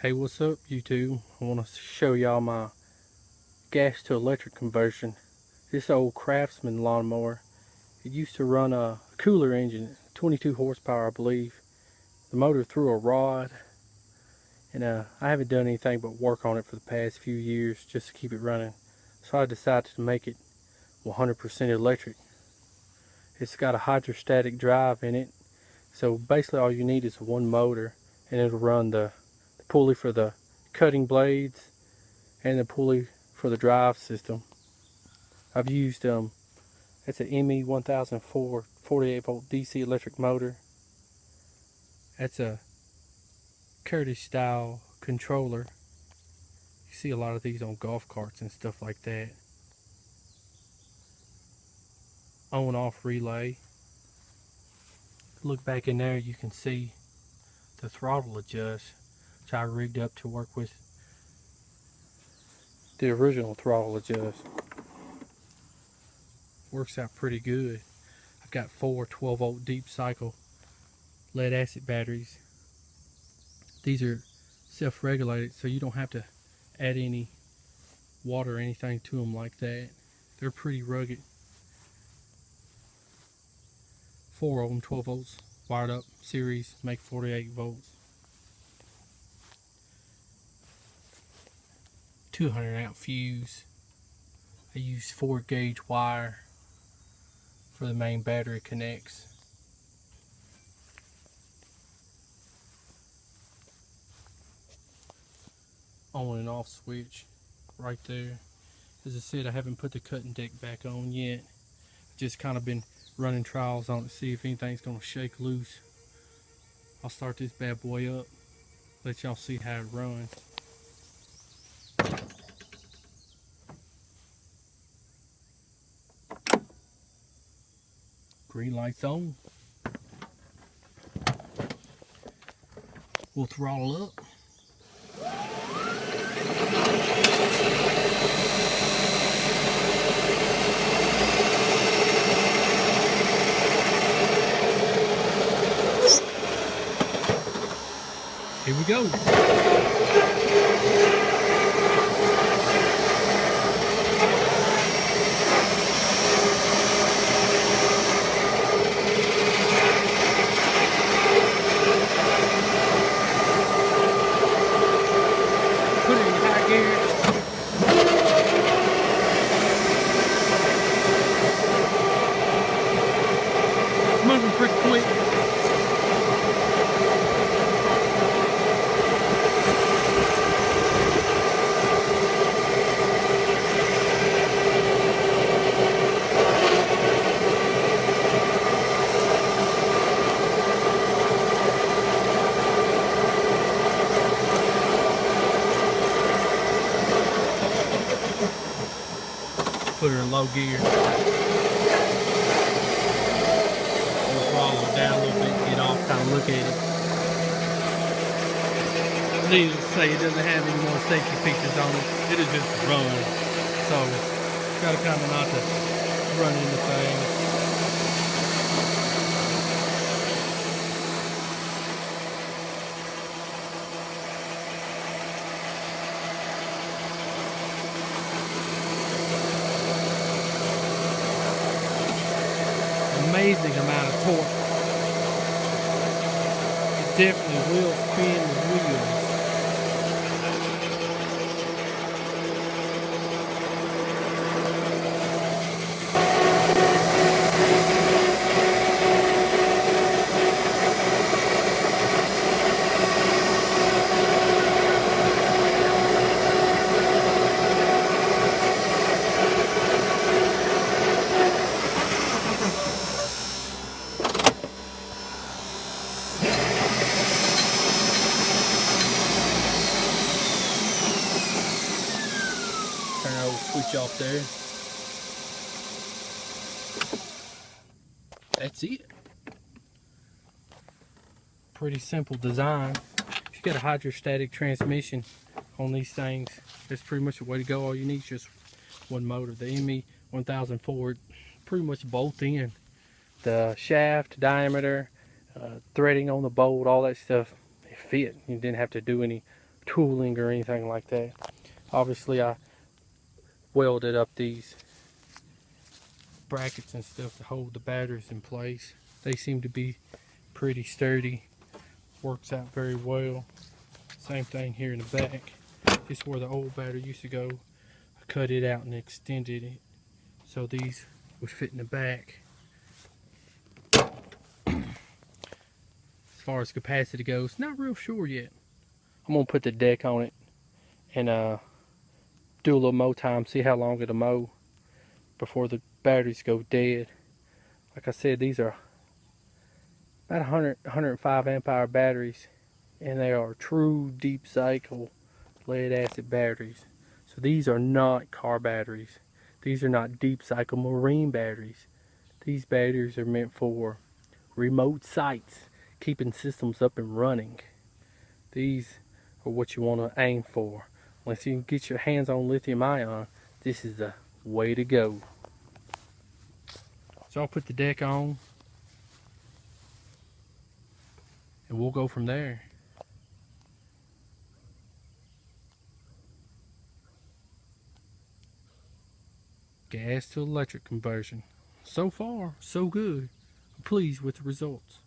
Hey, what's up YouTube? I want to show y'all my gas to electric conversion. This old Craftsman lawnmower, it used to run a cooler engine, 22 horsepower I believe. The motor threw a rod, and I haven't done anything but work on it for the past few years just to keep it running. So I decided to make it 100% electric. It's got a hydrostatic drive in it, so basically all you need is one motor, and it'll run the pulley for the cutting blades and the pulley for the drive system. I've used it's an ME 1004 48 volt DC electric motor. That's a Curtis style controller. You see a lot of these on golf carts and stuff like that. On off relay. Look back in there, you can see the throttle adjust, which I rigged up to work with the original throttle adjust. Works out pretty good. I've got 4 12 volt deep cycle lead acid batteries. These are self-regulated, so you don't have to add any water or anything to them like that. They're pretty rugged. 4 of them, 12 volts, wired up series, make 48 volts. 200 amp fuse. I use 4 gauge wire for the main battery connects. On and off switch right there. As I said, I haven't put the cutting deck back on yet. Just kind of been running trials on it to see if anything's going to shake loose. I'll start this bad boy up, let y'all see how it runs. Green light's on. We'll throttle up. Here we go. Put it in high gear. It's moving pretty quick. Put her in low gear. We'll throttle it down a little bit, get off, kind of look at it. Needless to say, it doesn't have any more safety features on it. It'll just run. So, gotta kind of not to run into things. Amazing amount of torque. It definitely will spin the wheels. Turn our old switch off there. That's it. Pretty simple design. If you got a hydrostatic transmission on these things, that's pretty much the way to go. All you need is just one motor. The ME 1004 pretty much bolt in. The shaft, diameter, threading on the bolt, all that stuff, it fit. You didn't have to do any tooling or anything like that. Obviously I welded up these brackets and stuff to hold the batteries in place. They seem to be pretty sturdy. Works out very well. Same thing here in the back. This is where the old battery used to go. I cut it out and extended it so these would fit in the back. As far as capacity goes, not real sure yet. I'm gonna put the deck on it and do a little mow time, see how long it'll mow before the batteries go dead. Like I said, these are about 105 amp hour batteries, and they are true deep cycle lead acid batteries. So these are not car batteries. These are not deep cycle marine batteries. These batteries are meant for remote sites, keeping systems up and running. These are what you want to aim for. Once you can get your hands on lithium ion, this is the way to go. So I'll put the deck on and we'll go from there. Gas to electric conversion. So far, so good. I'm pleased with the results.